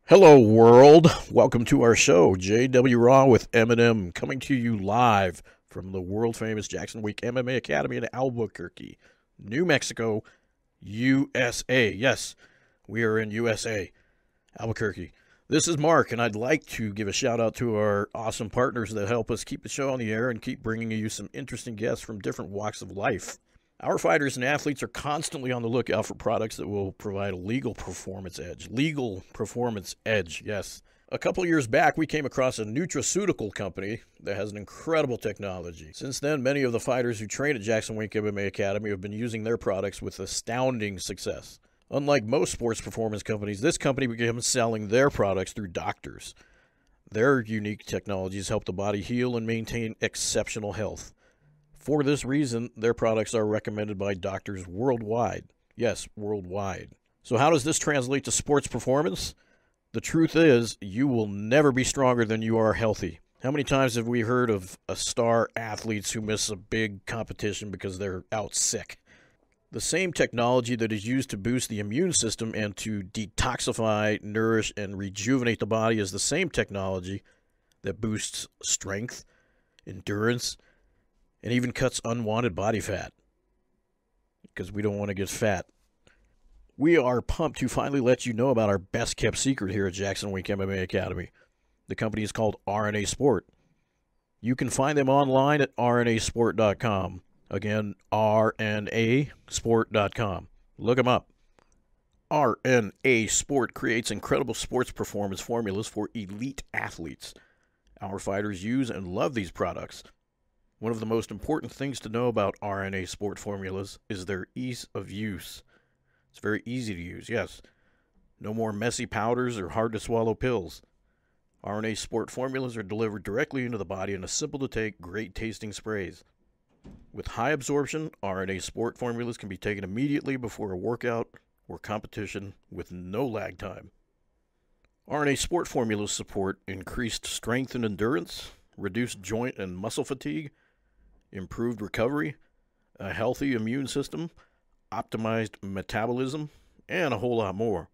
Hello, world. Welcome to our show, JW Raw with M&M, coming to you live from the world-famous Jackson Week MMA Academy in Albuquerque, New Mexico, USA. Yes, we are in USA, Albuquerque. This is Mark, and I'd like to give a shout-out to our awesome partners that help us keep the show on the air and keep bringing you some interesting guests from different walks of life. Our fighters and athletes are constantly on the lookout for products that will provide a legal performance edge. Legal performance edge, yes. A couple years back, we came across a nutraceutical company that has an incredible technology. Since then, many of the fighters who train at Jackson Wink MMA Academy have been using their products with astounding success. Unlike most sports performance companies, this company began selling their products through doctors. Their unique technologies help the body heal and maintain exceptional health. For this reason, their products are recommended by doctors worldwide. Yes, worldwide. So how does this translate to sports performance? The truth is, you will never be stronger than you are healthy. How many times have we heard of star athletes who miss a big competition because they're out sick? The same technology that is used to boost the immune system and to detoxify, nourish, and rejuvenate the body is the same technology that boosts strength, endurance, and even cuts unwanted body fat, because we don't want to get fat. We are pumped to finally let you know about our best-kept secret here at Jackson Wink MMA Academy. The company is called RNA Sport. You can find them online at rnasport.com. Again, rnasport.com. Look them up. RNA Sport creates incredible sports performance formulas for elite athletes. Our fighters use and love these products. One of the most important things to know about RNA Sport formulas is their ease of use. It's very easy to use, yes. No more messy powders or hard-to-swallow pills. RNA Sport formulas are delivered directly into the body in a simple-to-take, great-tasting sprays. With high absorption, RNA Sport formulas can be taken immediately before a workout or competition with no lag time. RNA Sport formulas support increased strength and endurance, reduced joint and muscle fatigue, improved recovery, a healthy immune system, optimized metabolism, and a whole lot more.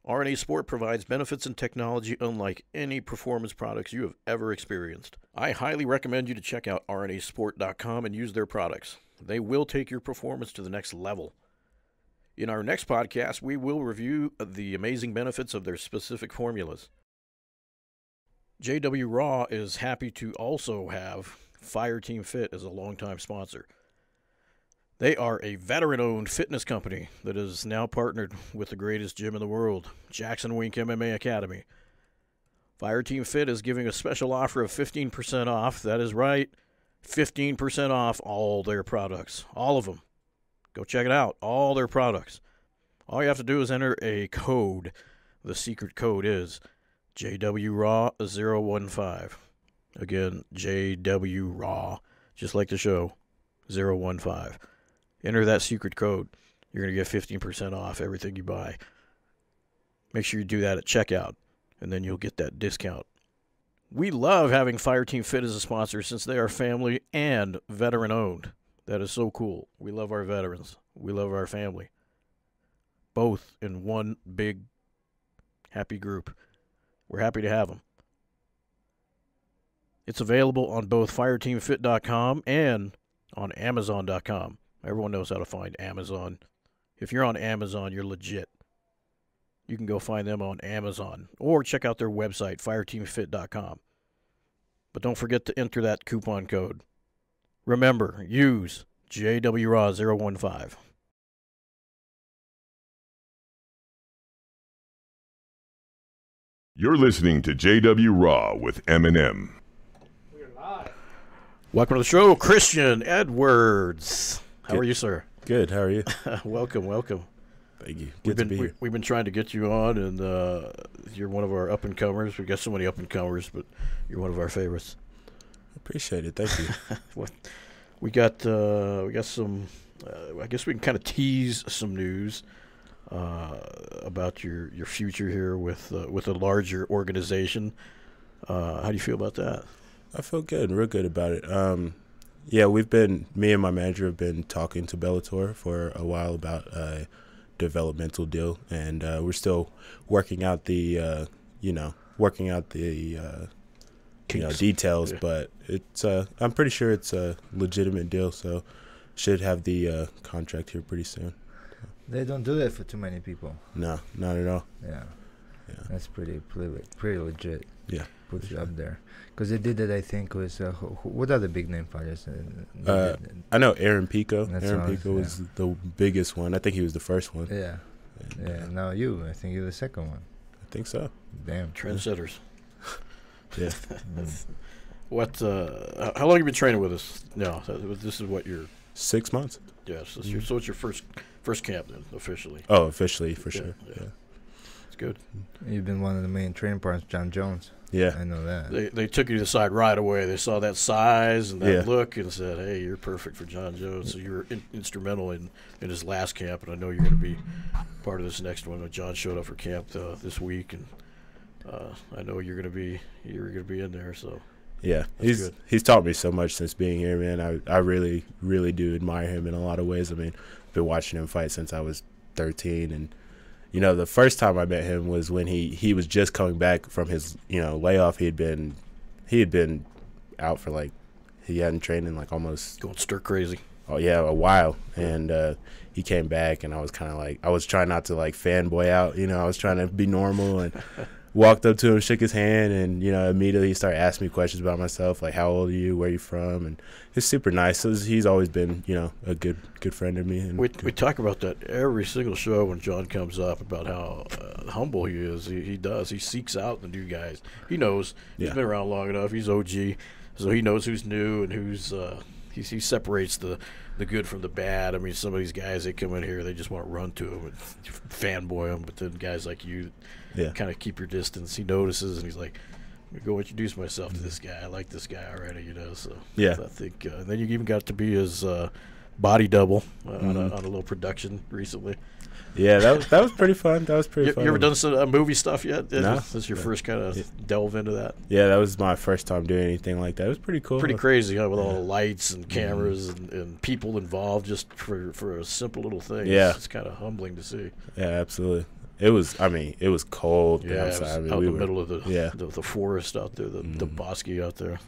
RNA Sport provides benefits and technology unlike any performance products you have ever experienced. I highly recommend you to check out rnasport.com and use their products. They will take your performance to the next level. In our next podcast, we will review the amazing benefits of their specific formulas. JW Raw is happy to also have Fireteam Fit as a longtime sponsor. They are a veteran-owned fitness company that is now partnered with the greatest gym in the world, Jackson Wink MMA Academy. Fireteam Fit is giving a special offer of 15% off. That is right, 15% off all their products, all of them. Go check it out, all their products. All you have to do is enter a code. The secret code is JWRAW015. Again, JWRAW, just like the show, 015. Enter that secret code. You're going to get 15% off everything you buy. Make sure you do that at checkout, and then you'll get that discount. We love having Fireteam Fit as a sponsor since they are family and veteran-owned. That is so cool. We love our veterans. We love our family. Both in one big, happy group. We're happy to have them. It's available on both fireteamfit.com and on amazon.com. Everyone knows how to find Amazon. If you're on Amazon, you're legit. You can go find them on Amazon or check out their website, fireteamfit.com. But don't forget to enter that coupon code. Remember, use JWRAW015. You're listening to JW Raw with M&M. We're live. Welcome to the show, Christian Edwards. How are you, sir? Good. How are you? Welcome, welcome. Thank you. Good to be here. We've been trying to get you on, and you're one of our up-and-comers. We've got so many up-and-comers, but you're one of our favorites. Appreciate it. Thank you. we got some. I guess we can kind of tease some news about your future here with a larger organization. How do you feel about that? I feel good, real good about it. Yeah, me and my manager have been talking to Bellator for a while about a developmental deal, and we're still working out the working out the details. Yeah. But it's I'm pretty sure it's a legitimate deal, so should have the contract here pretty soon. They don't do that for too many people. No, not at all. Yeah. Yeah. That's pretty legit. Yeah. Puts you up there. Because they did that, I think, was... what are the big name fighters? I know Aaron Pico. That's Aaron what Pico was the biggest one. I think he was the first one. Yeah. And, Yeah, now I think you're the second one. I think so. Damn. Trendsetters. Yeah. What? How long have you been training with us? No, this is what your 6 months. yes. So it's your first camp then officially. Oh, officially, for Yeah, sure. yeah. Yeah. It's good. You've been one of the main training partners, John Jones. Yeah. I know that. They took you to the side right away. They saw that size and that Yeah. look and said, "Hey, you're perfect for John Jones." So you were instrumental in his last camp, and I know you're going to be part of this next one. John showed up for camp this week, and I know you're going to be in there. So Yeah, That's good. he's taught me so much since being here, man. I really, really do admire him in a lot of ways. I mean, I've been watching him fight since I was 13, and the first time I met him was when he was just coming back from his layoff. He had been out for he hadn't trained in almost going stir crazy. a while, and he came back, and I was kind of I was trying not to fanboy out. I was trying to be normal and. Walked up to him, shook his hand, and immediately he started asking me questions about myself, like how old are you, where are you from, and he's super nice. So he's always been a good friend of me. And We talk about that every single show when John comes up about how humble he is. He seeks out the new guys. He knows he's Yeah. been around long enough. He's OG, so he knows who's new and who's. He separates the good from the bad. I mean, some of these guys, they come in here, they just want to run to him and fanboy him. But then guys like you, yeah, kind of keep your distance. He notices, and he's like, "I'm gonna go introduce myself to this guy. I like this guy already, So Yeah. I think. And then you even got to be his body double on a little production recently. yeah, that was pretty fun. That was pretty You fun. ever done some movie stuff yet? No. This is your first kind of delve into that. Yeah, that was my first time doing anything like that. It was pretty cool. Pretty crazy, with all the lights and cameras and people involved just for a simple little thing. Yeah. It's kind of humbling to see. Yeah, absolutely. It was cold Yeah, it was outside. out in the middle of yeah. the forest out there, the bosque out there.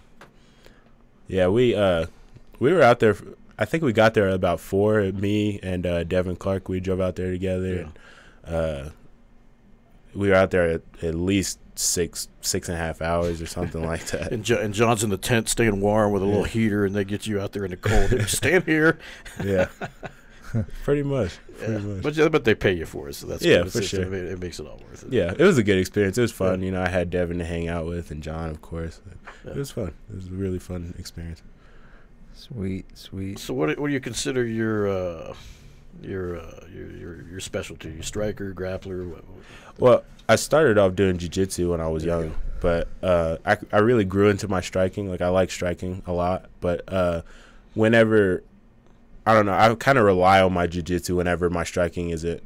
Yeah, we were out there. I think we got there at about 4. Me and Devin Clark, we drove out there together. Yeah. And, we were out there at least 6.5 hours or something like that. And John's in the tent staying warm with a little heater, and they get you out there in the cold. They just stand here. Yeah, pretty much. But they pay you for it, so that's Yeah, good. for sure. It makes it all worth it. Yeah, it was a good experience. It was fun. I had Devin to hang out with, and John, of course. It was fun. It was a really fun experience. Sweet. So what do you consider your specialty? Your striker, grappler? Well, I started off doing jiu-jitsu when I was young, but I really grew into my striking. I like striking a lot, but whenever I don't know, I kind of rely on my jiu-jitsu whenever my striking isn't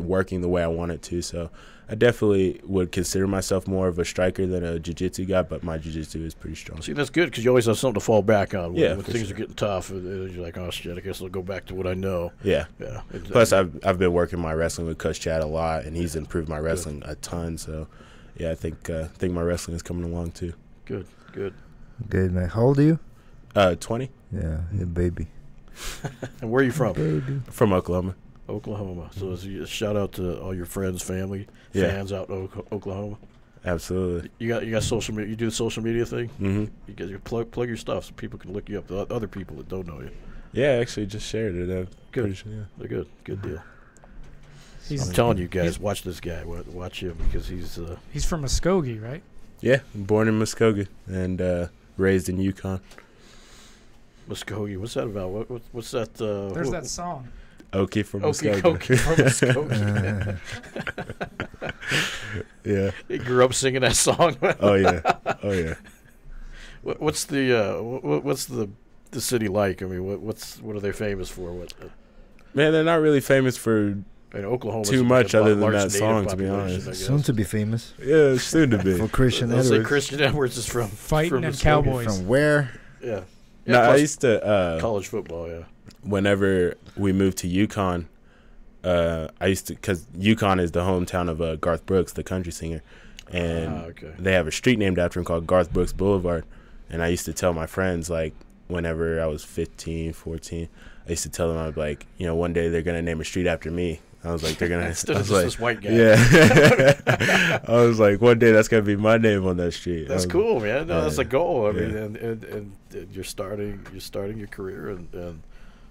working the way I want it to. So I definitely would consider myself more of a striker than a jiu-jitsu guy, but my jiu-jitsu is pretty strong. See, that's good because you always have something to fall back on. When things sure. are getting tough, you're like, oh shit, I guess I'll go back to what I know. Yeah. Yeah. Plus, I've been working my wrestling with Coach Chad a lot, and he's improved my wrestling a ton. So, yeah, I think my wrestling is coming along too. Good. Good, man. How old are you? 20. Yeah, you're a baby. And where are you from? Baby. From Oklahoma. Oklahoma. So it's a shout out to all your friends, family, Yeah. fans out in Oklahoma. Absolutely. You got social media. You do the social media thing. Mm-hmm. You plug your stuff so people can look you up. The other people that don't know you. Yeah, I actually just shared it. I'm Good. pretty sure, yeah. They're good. Good deal. He's I'm telling you guys, watch this guy. Watch him because he's from Muskogee, right? Yeah, born in Muskogee and raised in Yukon. Muskogee. What's that about? What's that? There's that song. Okie from Okie Muskogee. Kokie from Muskogee. Yeah. He grew up singing that song. Oh yeah. What's the city like? I mean, what are they famous for? Man, they're not really famous for Oklahoma too much other than that song, to be honest. Soon to be famous. Yeah, soon to be. For Christian Let's say Edwards. Christian Edwards is from Fighting and Muskogee. Cowboys. From where? Yeah. No, I plus used to college football. Yeah. whenever we moved to Yukon, I used to, because Yukon is the hometown of Garth Brooks, the country singer, and okay. they have a street named after him called Garth Brooks Boulevard. And I used to tell my friends, like, whenever I was 15, 14, I used to tell them, I'd be like, you know, one day they're going to name a street after me. I was like, they're going to. Instead of just like, this white guy. Yeah. I was like, one day that's going to be my name on that street. That's cool, man. No, that's a goal. I Yeah. mean, and you're starting your career, and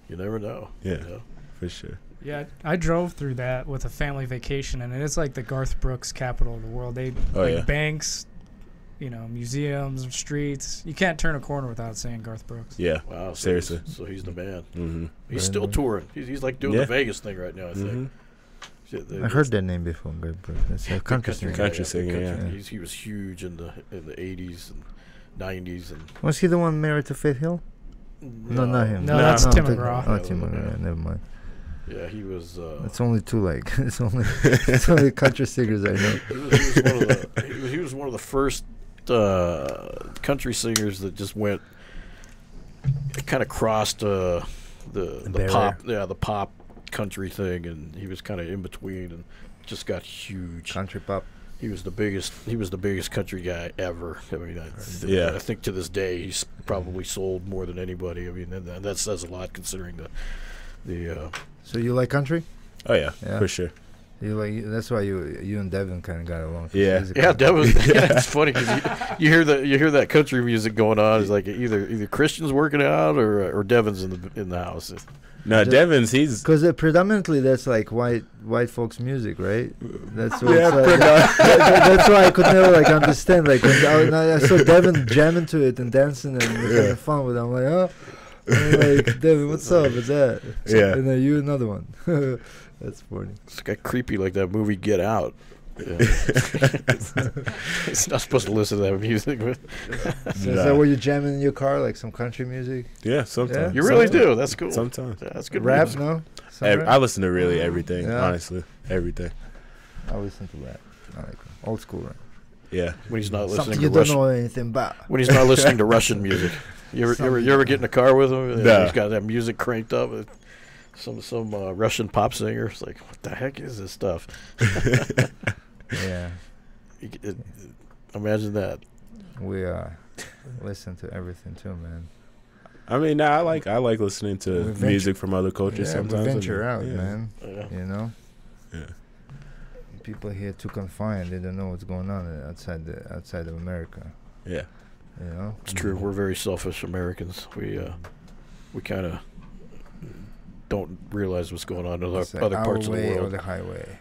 you never know. Yeah, you know? for sure. Yeah, I drove through that with a family vacation, and it's like the Garth Brooks capital of the world. They banks, you know, museums, streets. You can't turn a corner without saying Garth Brooks. Yeah. Wow. Seriously. So he's the man. Mm-hmm. He's still touring. He's like doing the Vegas thing right now, I think. Mm-hmm. I heard that name before, Garth Brooks. It's a country singer. Country singer, yeah. He was huge in the 80s and 90s. And Was he the one married to Faith Hill? No, not him. No, that's Tim McGraw. Oh, Tim McGraw. Never mind. Yeah, he was. It's only two, like it's only country singers I know. He was one of the first country singers that just went, kind of crossed the pop country thing, and he was kind of in between and just got huge. Country pop. He was the biggest country guy ever. I mean, I think to this day he's probably sold more than anybody. I mean, and that says a lot considering the. So you like country? Oh yeah, for sure. You like that's why you and Devin kind of got along. Yeah, Devin. Yeah, it's funny because you hear that country music going on. It's like either Christian's working out or Devin's in the house. No, Devin's because predominantly that's like white folks music, right? That's what that's why I could never like understand. Like when I saw Devin jamming to it and dancing and having fun with it, I'm like, oh, and I'm like, Devin, what's up? What's that? Yeah, and then you another one. That's funny. It's got creepy like that movie Get Out. Yeah. It's not supposed to listen to that music. So is that what you're jamming in your car, like some country music? Yeah, sometimes. You really do. That's cool. Sometimes. Yeah, that's good. Rap, music. no? I listen to really everything, honestly. Everything. I listen to rap. I like old school rap. Yeah. When he's not listening Something to you Russian. don't know anything about. When he's not listening to Russian music. You ever get in a car with him and No. he's got that music cranked up? Some Russian pop singer. It's like, what the heck is this stuff? Yeah. Imagine that. We listen to everything too, man. I mean, I like listening to music from other cultures sometimes. We venture out, man. Yeah. You know. Yeah. People here too confined. They don't know what's going on outside of America. Yeah. You know. It's true. We're very selfish Americans. We kind of don't realize what's going on in other parts of the world. Or the highway.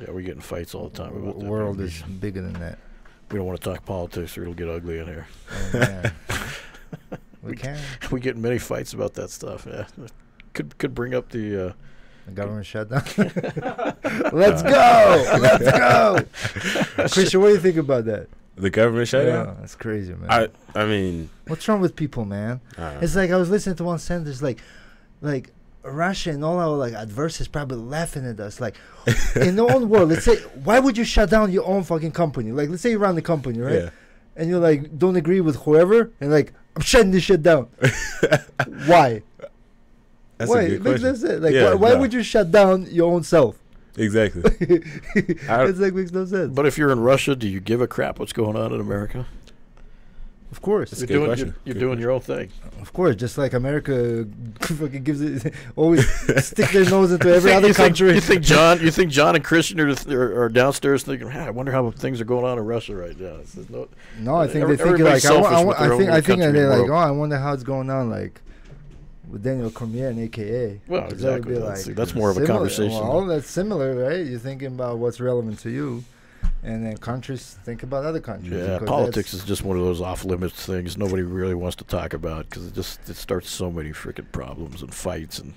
Yeah, we get in fights all the time about The that. world is bigger than that. We don't want to talk politics or it'll get ugly in here. Oh, man. we can. We get in many fights about that stuff. Yeah, could bring up the government shutdown. Let's go. Let's go. Christian, what do you think about that? The government shutdown? Yeah, that's crazy, man. I mean, what's wrong with people, man? It's like I was listening to one sentence, like Russia and all our like adversaries probably laughing at us. Like in their own world, let's say, why would you shut down your own fucking company? Like, let's say you run the company, right? Yeah. And you like don't agree with whoever, and like I'm shutting this shit down. Why? That's why? a good question. That's it. Like, why would you shut down your own self? Exactly. It's like makes no sense. But if you're in Russia, do you give a crap what's going on in America? Of course. You're doing your own thing. Of course, just like America fucking gives it, always stick their nose into every other country. You think John and Christian are downstairs thinking, I wonder how things are going on in Russia right now. No, I think they think like I think they're like, I wonder how it's going on like with Daniel Cormier and AKA. Well, exactly. That's more of a conversation. Well, that's similar, right? You're thinking about what's relevant to you. And then countries think about other countries. Yeah, politics is just one of those off-limits things nobody really wants to talk about because it starts so many freaking problems and fights and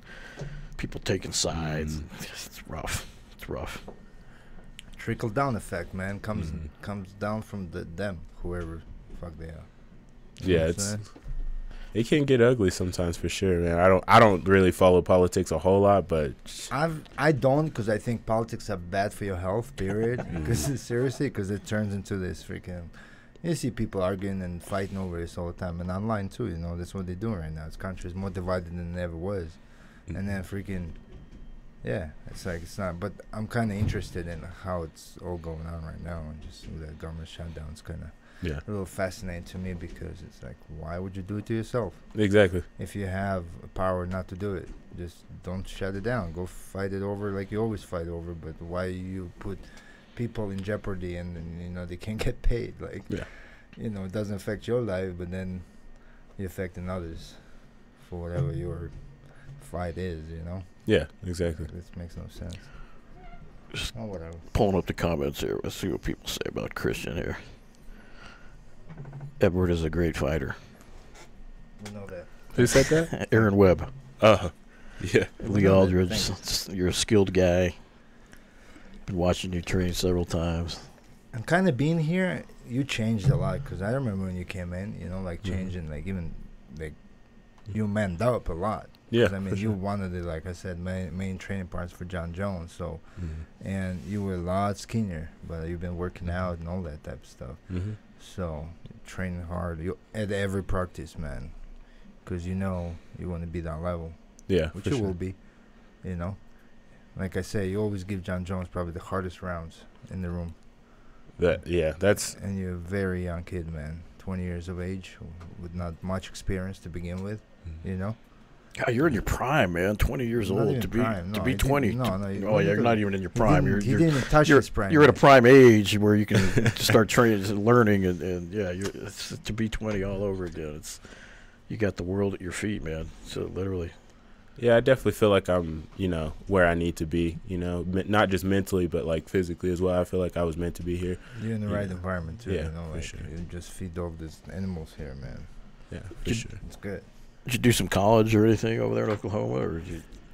people taking sides. It's rough. It's rough. Trickle-down effect, man, comes down from them, whoever the fuck they are. Yeah, it can get ugly sometimes for sure, man. I don't really follow politics a whole lot, but I don't because I think politics are bad for your health. Period. Because it turns into this freaking. You see people arguing and fighting over this all the time, and online too. You know that's what they're doing right now. This country is more divided than it ever was, and then freaking. Yeah, it's like it's not. But I'm kind of interested in how it's all going on right now, and just that government shutdown is kind of a little fascinating to me, because it's like, why would you do it to yourself? Exactly. If you have power not to do it, just don't shut it down. Go fight it over like you always fight over. But why you put people in jeopardy, and you know, they can't get paid? Like, you know, it doesn't affect your life, but then you're affecting others for whatever your fight is, you know? Yeah, exactly. This makes no sense. Just whatever. Pulling up the comments here. Let's see what people say about Christian here. Edward is a great fighter. We know that. Who said that? Aaron Webb. Yeah. Lee Aldridge, you're a skilled guy. Been watching you train several times. And kind of being here, you changed a lot, because I remember when you came in, you know, like changing, like even like you manned up a lot. Yeah, I mean, you wanted it, like I said, main training parts for John Jones. So, and you were a lot skinnier, but you've been working out and all that type of stuff. So, training hard at every practice, man, because you know you want to be that level. Yeah, which you will be. You know, like I say, you always give John Jones probably the hardest rounds in the room. That's. And you're a very young kid, man. 20 years of age, with not much experience to begin with. You know. God, you're in your prime, man. 20 years old to be prime. to be 20. No, you're not even in your prime. He didn't even touch his prime. You're at a prime age where you can start training and learning, and it's to be 20 all over again. It's you got the world at your feet, man. So literally. Yeah, I definitely feel like I'm, you know, where I need to be. You know, not just mentally, but like physically as well. I feel like I was meant to be here. You're in the right environment too. Yeah, you know, like for sure. You just feed off these animals here, man. Yeah, for sure. It's good. Did you do some college or anything over there in Oklahoma? Or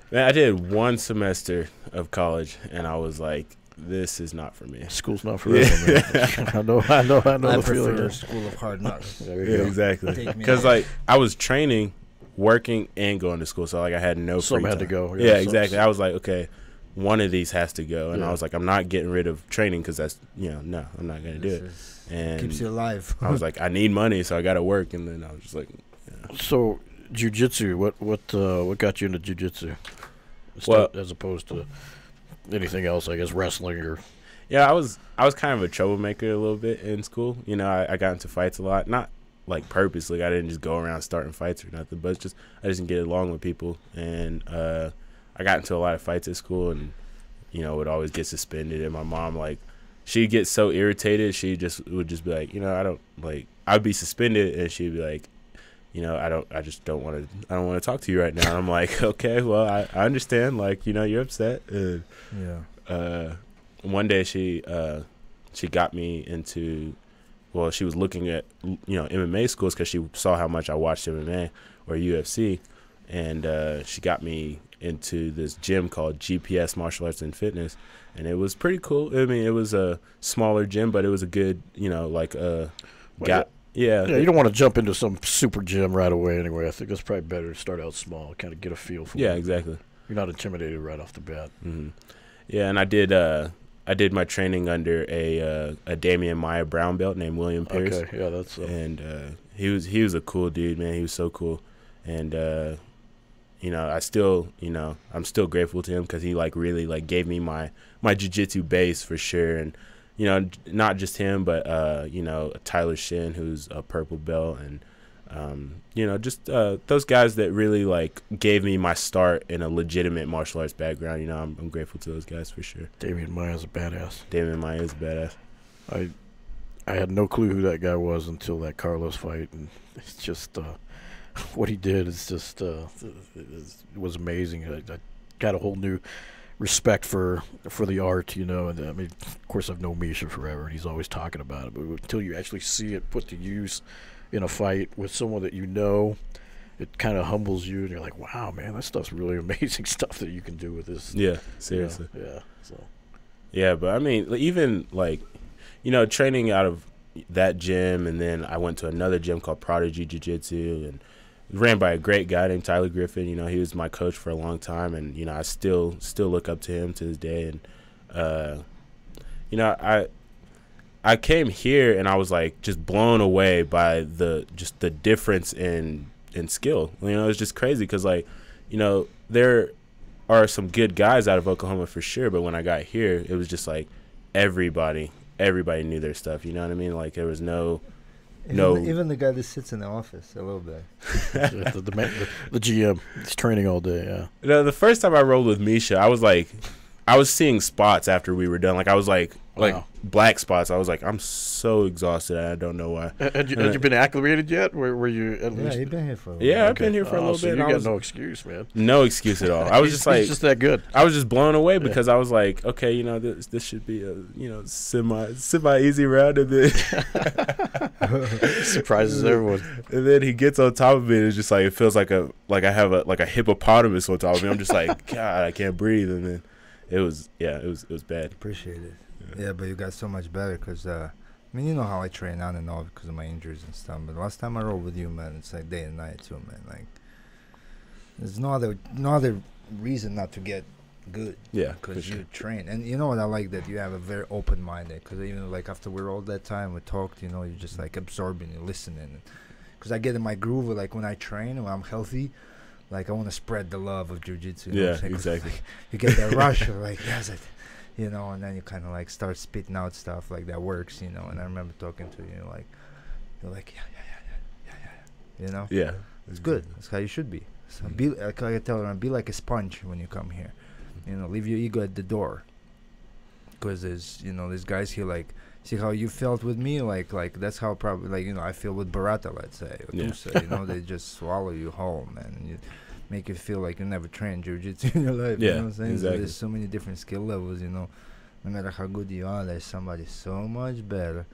Man, I did one semester of college, and I was like, "This is not for me. School's not for everyone." Man. I know I the prefer feeling. School of Hard Knocks. Exactly. Because like I was training, working, and going to school, so like I had no free time. Some had to go. Yeah, exactly. I was like, okay, one of these has to go, and I was like, I'm not getting rid of training because that's no, I'm not gonna do it. And keeps you alive. I was like, I need money, so I got to work, and then I was just like, So, jiu-jitsu, what got you into jiu-jitsu? Well, as opposed to anything else, I guess wrestling or. Yeah, I was kind of a troublemaker a little bit in school. You know, I got into fights a lot, not like purposely. I didn't just go around starting fights or nothing, but it's just I just didn't get along with people, and I got into a lot of fights at school, and you know, would always get suspended. And my mom, like, she'd get so irritated, she would just be like, you know, I don't like. I'd be suspended, and she'd be like, you know, I don't want to talk to you right now. And I'm like, okay, well, I understand. Like, you know, you're upset. One day she got me into, well, she was looking at, you know, MMA schools because she saw how much I watched MMA or UFC, and she got me into this gym called GPS Martial Arts and Fitness, and it was pretty cool. I mean, it was a smaller gym, but it was a good, you know, like Yeah, you don't want to jump into some super gym right away anyway. I think it's probably better to start out small, kind of get a feel for it. Yeah, exactly. You're not intimidated right off the bat. Mm-hmm. Yeah, and I did my training under a Damian Maya brown belt named William Pierce. Okay, yeah, that's and he was a cool dude, man. He was so cool, and you know, I'm still grateful to him because he like really like gave me my jiu-jitsu base for sure. And you know, not just him, but you know, Tyler Shin, who's a purple belt, and you know, just those guys that really like gave me my start in a legitimate martial arts background. You know, I'm grateful to those guys for sure. Damian Maya's a badass. Damian Maya is a badass. I had no clue who that guy was until that Carlos fight, and it's just what he did is just it was amazing. I got a whole new respect for the art, you know. And I mean, of course, I've known Misha forever, and he's always talking about it. But until you actually see it put to use in a fight with someone that you know, it kind of humbles you, and you're like, wow, man, that stuff's really amazing stuff that you can do with this. Yeah, seriously. You know? Yeah. So. Yeah, but I mean, even like, you know, training out of that gym, and then I went to another gym called Prodigy Jiu-Jitsu, and ran by a great guy named Tyler Griffin. You know, he was my coach for a long time, and you know, I still look up to him to this day. And you know, I came here and I was like just blown away by the difference in skill. You know, it's just crazy because, like, you know, are some good guys out of Oklahoma for sure, but when I got here, it was just like everybody knew their stuff. You know what I mean? Like there was even the guy that sits in the office a little bit. the GM, he's training all day. Yeah. You know, the first time I rolled with Misha, I was seeing spots after we were done. Like I was like black spots. I was like, I'm so exhausted. I don't know why. Had you been acclimated yet? Were you at least? Yeah, you've been here for a while. Yeah, I've been here for a little so bit. You got no excuse, man. No excuse at all. I was just like, he's just that good. I was just blown away because I was like, okay, you know, this should be a semi easy round, and then surprises everyone. And then he gets on top of me, and it's just like it feels like I have a hippopotamus on top of me. I'm just like, God, I can't breathe, and then it was bad. Appreciate it. Yeah, but you got so much better because, I mean, you know how I train on and off because of my injuries and stuff. But last time I rolled with you, man, it's like day and night too, man. Like, there's no other reason not to get good. Yeah, because you train. And you know what I like, that you have a very open minded. Because even like after we rolled that time, we talked. You know, you're just like absorbing and listening. Because I get in my groove. Like when I train, when I'm healthy. Like I want to spread the love of jiu-jitsu. You know what I'm saying? Exactly. Like, you get that rush of like, yes, you know, and then you kind of like start spitting out stuff like that works, you know. And I remember talking to you, like, you're like, yeah, you know. Yeah, it's good. That's how you should be. So be like I tell everyone, be like a sponge when you come here. You know, leave your ego at the door. Because there's guys here like. See how you felt with me, like that's how probably like I feel with Barata, let's say, or Tusa, you know, they just swallow you whole, man, and you make you feel like you never trained jiu-jitsu in your life. Yeah, you know what I'm saying? exactly. So there's so many different skill levels, you know. No matter how good you are, there's somebody so much better,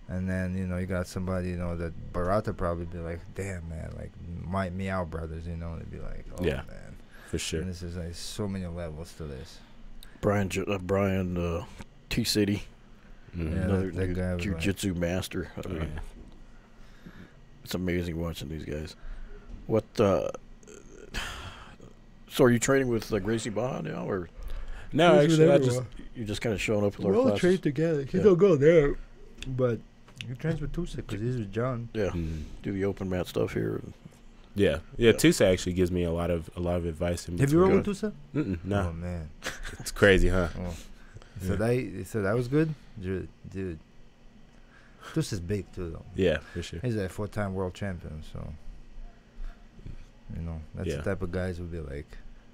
and then you got somebody that Barata probably be like, damn man, like me out brothers, they'd be like, oh man, for sure. And this is like so many levels to this. Brian T City. Another guy jiu-jitsu master. I mean, it's amazing watching these guys. What? So, are you training with Gracie Baja now, or no? Actually, you're just kind of showing up with we our all classes? train together. He don't go there, but he trains with Tusa because he's with John. Yeah, do the open mat stuff here. Yeah. Tusa actually gives me a lot of advice. Have you rolled with Tusa? No. Oh man, it's crazy, huh? Oh. So that was good, dude. This is big too, though. Yeah, for sure. He's a 4-time world champion, so that's the type of guys who'll be like,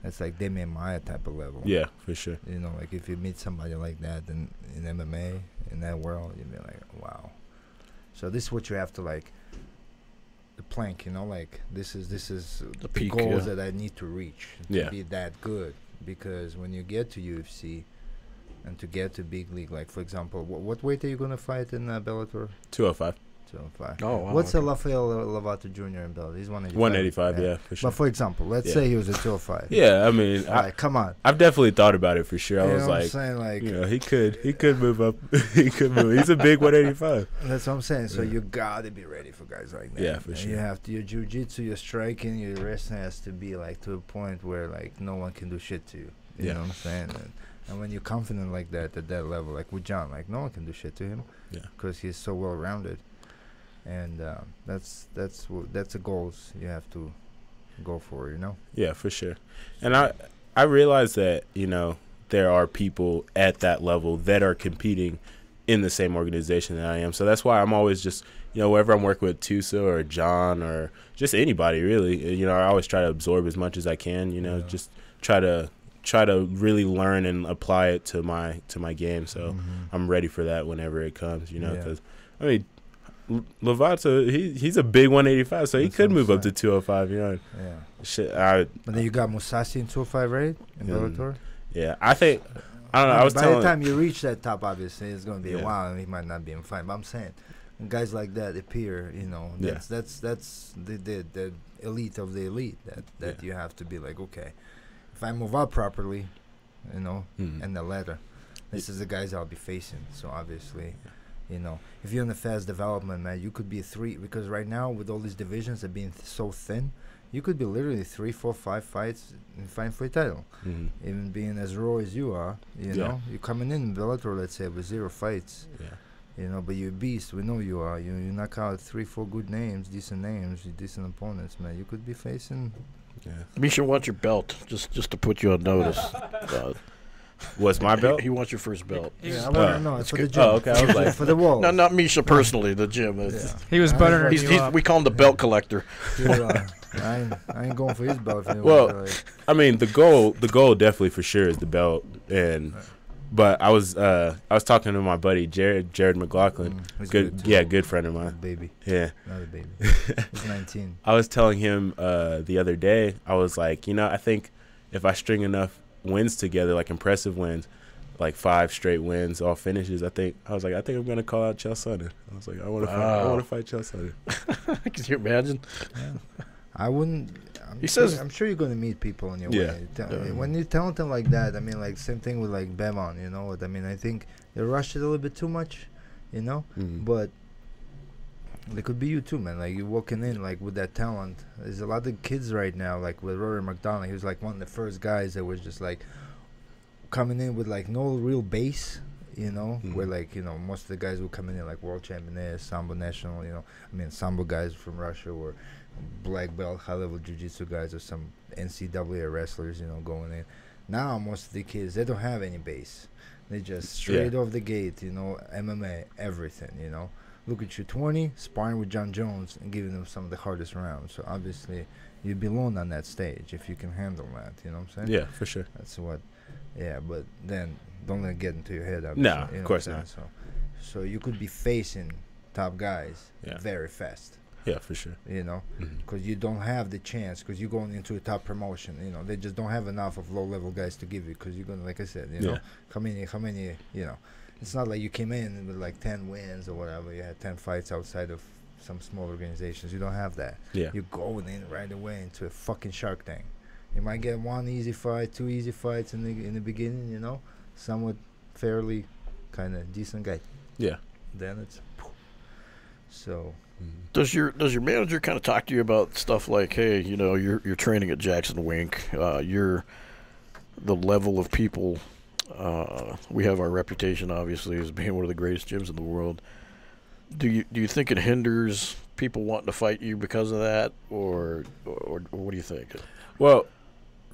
that's like Demian Maia type of level. Yeah, for sure. Like if you meet somebody like that in MMA in that world, you'll be like, wow. So this is what you have to like. The plank, like this is the peak, goals that I need to reach to be that good, because when you get to UFC. And to get to big league, like for example, what weight are you gonna fight in Bellator? 205. 205. Oh, wow. What's Rafael Lovato Jr. in Bellator? He's 185. 185, yeah, for sure. But for example, let's say he was at 205. Yeah, I mean, come on. I've definitely thought about it for sure. I was what like, I'm saying? Like, he could move up. He could move. He's a big 185. That's what I'm saying. So you gotta be ready for guys like that. Yeah, for sure. You have to, your jiu-jitsu, your striking, your wrestling has to be like to a point where like no one can do shit to you. You know what I'm saying? And when you're confident like that at that level, like with John, like no one can do shit to him, because he's so well rounded, and that's the goals you have to go for, Yeah, for sure. And I realize that there are people at that level that are competing in the same organization that I am. So that's why I'm always just wherever I'm working with Tusa or John or just anybody really, I always try to absorb as much as I can. Just try to really learn and apply it to my game, so I'm ready for that whenever it comes, because I mean Lovato, he's a big 185, so he could move up to 205, Shit, but then you got Musasi in 205, right, in Bellator. Yeah, I don't know. By the time you reach that top, obviously it's going to be a while, and he might not be in fight. But I'm saying, when guys like that appear, that's the elite of the elite. That you have to be like, okay, if I move up properly, and the ladder, this is the guys I'll be facing. So obviously, if you're in the fast development, man, you could be 3, because right now with all these divisions that being so thin, you could be literally 3, 4, 5 fights and fighting for a title. Even being as raw as you are, you're coming in Bellator, let's say, with 0 fights. But you're a beast. We know you are. You knock out 3, 4 good names, decent opponents, man. You could be facing Yeah. Misha wants your belt, just to put you on notice. What's my belt? He wants your first belt. Yeah, I want to know. It's for the gym. Oh, okay. I was like, for the wall. No, not Misha personally. The gym. He was buttering you up. We call him the belt collector. I ain't going for his belt. Well, I mean, the goal definitely for sure is the belt, but I was talking to my buddy Jared McLaughlin, good friend of mine. Baby. Yeah. Not a baby. He's 19. I was telling him the other day, I was like, I think if I string enough wins together, like impressive wins, like 5 straight wins, all finishes, I think I'm gonna call out Chael Sonnen. I was like, I want to fight Chael Sonnen. Can you imagine? Yeah. I wouldn't. I'm sure you're gonna meet people on your way. When you're talented like that, I mean, like same thing with like Bevon. You know what I mean? I think they rushed it a little bit too much, but it could be you too, man. Like you're walking in like with that talent. There's a lot of kids right now, like with Rory McDonald. He was like one of the first guys that was just like coming in with like no real base. Where like most of the guys were coming in like world champion there, Sambo national. Sambo guys from Russia or black belt, high level jiu-jitsu guys, or some NCAA wrestlers, going in. Now most of the kids, they don't have any base. They just straight off the gate, MMA, everything. Look at you, 20, sparring with John Jones and giving them some of the hardest rounds. So obviously you belong on that stage if you can handle that. You know what I'm saying? Yeah, for sure. That's what. Yeah, but then don't let it get into your head. Obviously, no, of course not. So you could be facing top guys very fast. Yeah, for sure. Because you don't have the chance, because you're going into a top promotion. They just don't have enough of low-level guys to give you, because you're going to, like I said, how many, it's not like you came in with like 10 wins or whatever. You had 10 fights outside of some small organizations. You don't have that. Yeah. You're going in right away into a fucking Shark Tank. You might get 1 easy fight, 2 easy fights in the beginning, somewhat fairly kind of decent guy. Yeah. Then it's so. Does your manager kind of talk to you about stuff like, hey, you're training at Jackson Wink, you're the level of people, we have our reputation obviously as being one of the greatest gyms in the world. Do you think it hinders people wanting to fight you because of that, or what do you think? Well,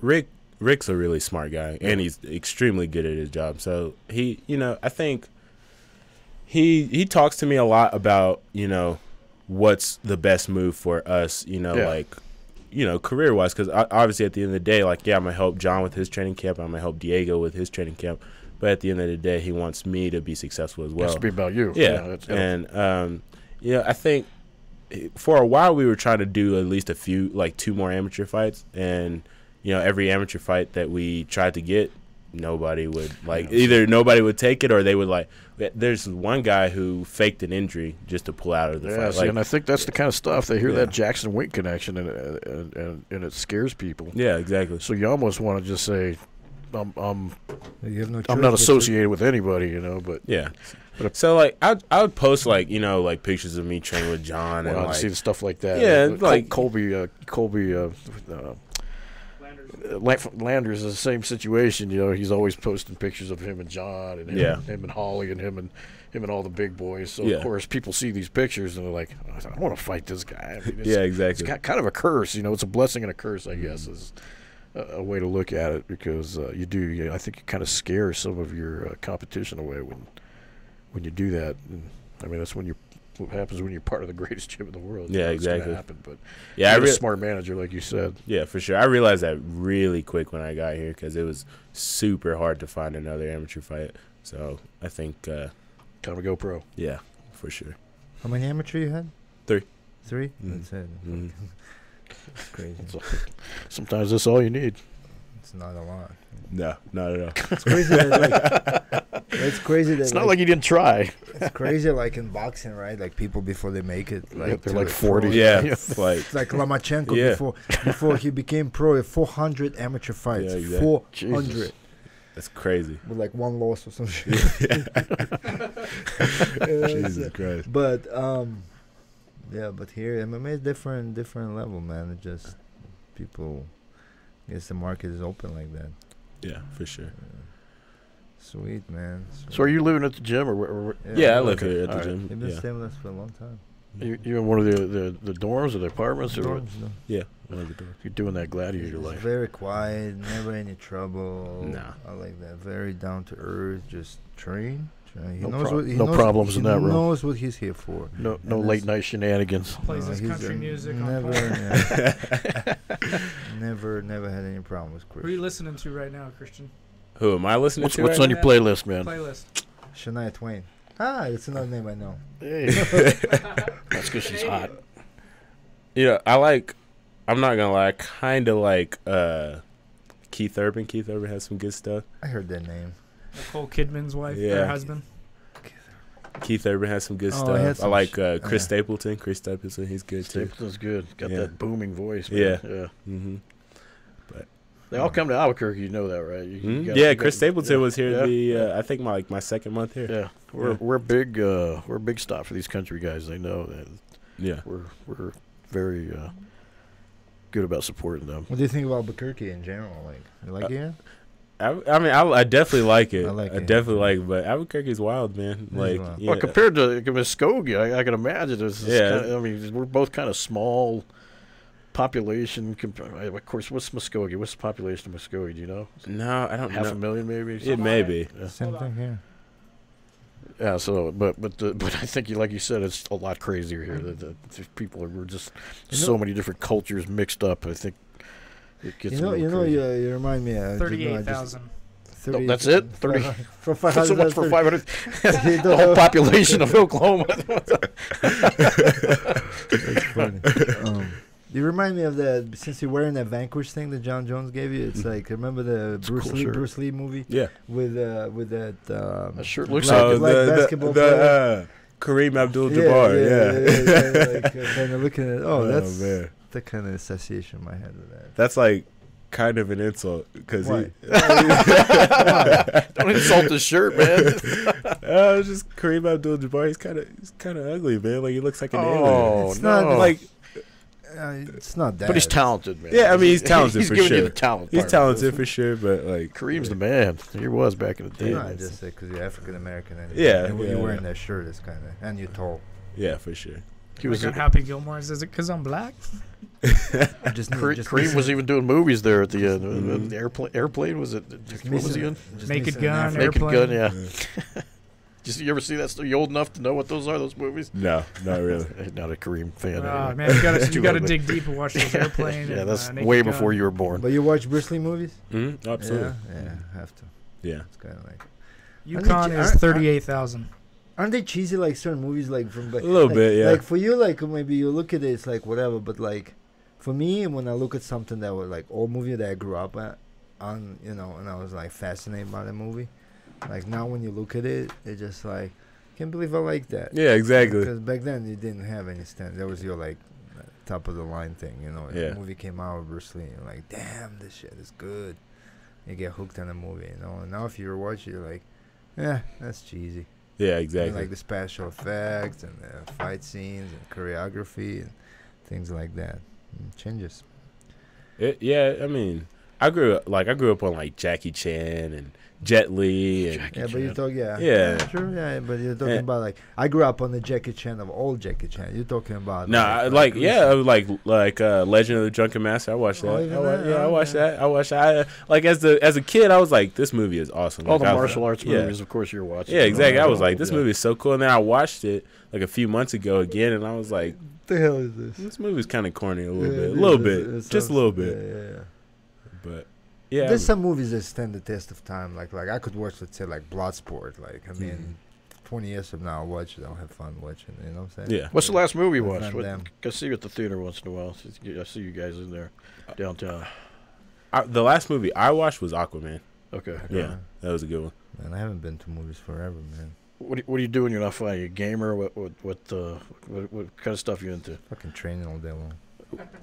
Rick's a really smart guy, and he's extremely good at his job. So he, I think he talks to me a lot about, what's the best move for us, like, career-wise, because obviously at the end of the day, like, I'm going to help John with his training camp, I'm going to help Diego with his training camp, but at the end of the day, he wants me to be successful as well. It has to be about you. Yeah, and, I think for a while we were trying to do at least 2 more amateur fights, and, every amateur fight that we tried to get, nobody would either nobody would take it, or they would there's one guy who faked an injury just to pull out of the fight. See, and I think that's the kind of stuff they hear that Jackson Wink connection, and it scares people. Yeah, exactly. So you almost want to just say, I'm not associated with anybody, but yeah. So I would post pictures of me training with John, and I see the stuff like that. Yeah, Colby Landers is the same situation. He's always posting pictures of him and John, and him and Holly, and him and all the big boys. So of course people see these pictures and they're like, I want to fight this guy. I mean, exactly. It's kind of a curse. It's a blessing and a curse, I guess, is a way to look at it, because I think you kind of scare some of your competition away when you do that. And, I mean, that's what happens when you're part of the greatest gym in the world. Yeah, exactly. Happen, but you're a smart manager, like you said. Yeah, for sure. I realized that really quick when I got here, because it was super hard to find another amateur fight. So I think time to go pro. Yeah, for sure. How many amateur you had? 3. 3? Mm-hmm. That's it. Mm-hmm. It's crazy. Sometimes that's all you need. It's not a lot. No, not at all. It's crazy that it's crazy that it's not like you didn't try. It's crazy like in boxing, right? Like people before they make it, they're like 40. Yeah, it's like Lomachenko before he became pro, 400 amateur fights. Yeah, exactly. 400. Jesus. That's crazy. With like 1 loss or some shit. Jesus Christ. But but here MMA is different level, man. It just people. I guess the market is open like that. Yeah, for sure. Sweet, man. Sweet. So are you living at the gym, or yeah, I live here at the gym. You've been staying with us for a long time. You in one of the dorms or the apartments? Or what? Yeah, one of the doors. You're doing that gladiator life. Very quiet, never any trouble. Nah. I like that. Very down to earth, just train. He No knows pro- what he no knows, problems in that room. He knows what he's here for. No And late night shenanigans. Plays his he's country music on never, pause. never had any problem with Chris. Who are you listening to right now, Christian? Who am I listening to? What's right on your playlist, man? Playlist. Shania Twain. It's another name I know. Hey. That's because she's hot. Yeah, I'm not gonna lie, I kind of like Keith Urban. Keith Urban has some good stuff. I heard that name. Nicole Kidman's wife, Yeah. her husband. Keith Urban has some good Oh, he had stuff. I some like Chris Stapleton. Chris Stapleton, he's good too. Stapleton's good. Got Yeah. that booming voice, man. Yeah. Yeah. Mm-hmm. They all come to Albuquerque, you know that, right? You got- Yeah, you Chris got- Stapleton was here yeah. I think my second month here. Yeah. We're a big stop for these country guys. They know that Yeah. we're very good about supporting them. What do you think about Albuquerque in general? Like, you like it here? I definitely like it. I like it. Definitely like it, but Albuquerque's wild, man. is Like, wild. yeah. Well, compared to Muskogee, I can imagine this. Yeah. I mean, we're both kind of small population. Of course, what's Muskogee? What's the population of Muskogee? Do you know? No, I don't know. 500,000 maybe. It may be. Yeah. Same thing here. Yeah, so but I think like you said, it's a lot crazier here. The people we're just so many different cultures mixed up. I think it gets You crazy. you remind me. 38,000. Oh, that's it? 30. For 500. So much for 500. The whole population of Oklahoma. That's funny. You remind me of that, since you're wearing that Vanquish thing that John Jones gave you. It's like, remember the Bruce Lee movie Yeah. with that That shirt looks black, like black basketball player. Kareem Abdul-Jabbar. Yeah. Like, kind of looking at. That's man. the kind of association I had with that. That's like kind of an insult because Why? Don't insult the shirt, man. it's just Kareem Abdul-Jabbar. He's kind of ugly, man. Like he looks like an alien. Oh, It's no. not Like, it's not that. But he's talented, man. yeah, I mean he's talented he's for giving sure. you the talent. He's part. talented for sure, but like Kareem's the man. He was back in the day. Not just because you're African American. Yeah, and yeah, you're wearing yeah. that shirt. It's kind of, and you're tall. Yeah, for sure. He was Like on Happy Gilmore's. Is it because I'm black? Kareem was even doing movies there at the end. The airplane was it? What was he in? Naked Gun, Naked Airplane. Gun, yeah. You ever see that stuff? You old enough to know what those are? Those movies? No, not really. Not a Kareem fan. Oh anyway. man, you It's too gotta ugly. dig deep and watch those Airplane. Yeah, and, that's Naked way Gun. before you were born. But you watch Bruce Lee movies? Mm-hmm. Absolutely. Yeah, have to. Yeah. It's kind of like. Yukon is Aren't- 38,000. Aren't they cheesy like certain movies like from A little bit, yeah. Like for you, like maybe you look at it, it's like whatever. But like for me, when I look at something that was like old movie that I grew up on, and I was like fascinated by the movie. Like now when you look at it, it's just like can't believe I like that. Yeah, exactly. Because back then you didn't have any stand. That was your like top of the line thing, Yeah. The movie came out with Bruce Lee, and you're like, damn, this shit is good. You get hooked on the movie, And now if you watch it, you're like, yeah, that's cheesy. Yeah, And exactly. like the special effects and the fight scenes and choreography and things like that. Changes. Yeah, I mean, I grew up on like Jackie Chan and Jet Li and Jackie Yeah, but you Chan. talk, Yeah. true, yeah, but you're talking Yeah. about like I grew up on the Jackie Chan of old Jackie Chan. You're talking about like Legend of the Drunken Master. I watched that. Oh, even that? I watched that. I watched that. Like as a kid, I was like, this movie is awesome. All Like, the I was martial like, arts yeah. movies, of course, you're watching. Yeah, exactly. I was like, Yeah. this movie is so cool. And then I watched it like a few months ago again, and I was like, What the hell is this? this movie's kind of corny a little Yeah, bit, it a little is. bit, It's just a so- little bit. Yeah. But yeah, There's some movies that stand the test of time. Like I could watch, let's say, like Bloodsport. Like I mean, 20 years from now, I'll watch it. I'll have fun watching. You know what I'm saying? yeah. What's the last movie you Van watched? Damme. I see you at the theater once in a while. I see you guys in there downtown. The last movie I watched was Aquaman. Okay. Yeah, that was a good one. Man, I haven't been to movies forever, man. What do you do when you're not fighting? You a gamer? What kind of stuff you into? Fucking training all day long.